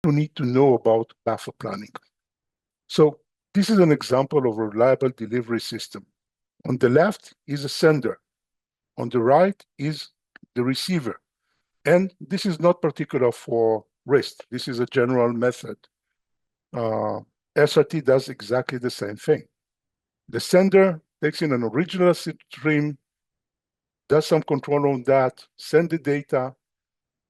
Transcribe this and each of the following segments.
to need to know about buffer planning. So this is an example of a reliable delivery system. On the left is a sender. On the right is the receiver. And this is not particular for REST. This is a general method. SRT does exactly the same thing. The sender takes in an original stream, does some control on that, send the data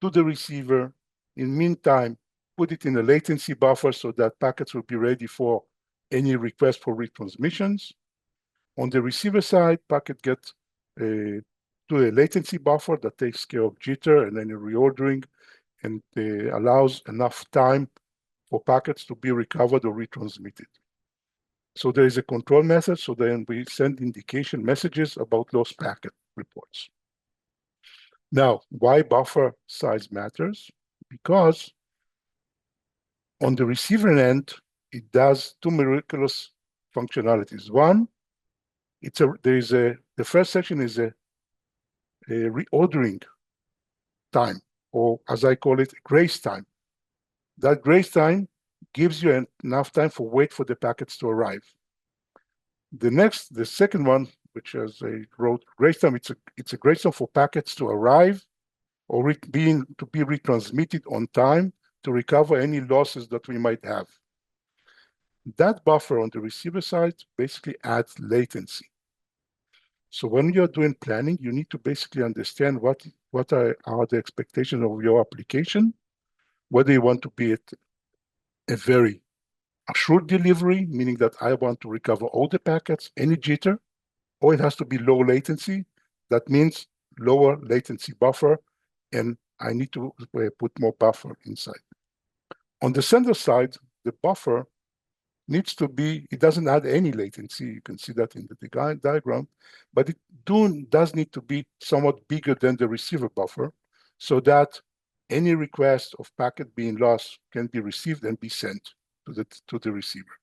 to the receiver. In the meantime, put it in a latency buffer so that packets will be ready for any request for retransmissions. On the receiver side, packet gets to a latency buffer that takes care of jitter and any reordering and allows enough time for packets to be recovered or retransmitted. So there is a control method, so then we send indication messages about lost packet reports. Now, why buffer size matters? Because on the receiver end, it does two miraculous functionalities. One, the first section is a reordering time, or as I call it, grace time. That grace time gives you enough time for wait for the packets to arrive. The second one, which is a grace time, it's a grace time for packets to arrive or to be retransmitted on time to recover any losses that we might have. That buffer on the receiver side basically adds latency. So when you're doing planning, you need to basically understand what are the expectations of your application, whether you want to be a very assured delivery, meaning that I want to recover all the packets, any jitter, or it has to be low latency. That means lower latency buffer, and I need to put more buffer inside. On the sender side, the buffer needs to be, it doesn't add any latency. You can see that in the diagram, but it does need to be somewhat bigger than the receiver buffer so that any request of packet being lost can be received and be sent to the receiver.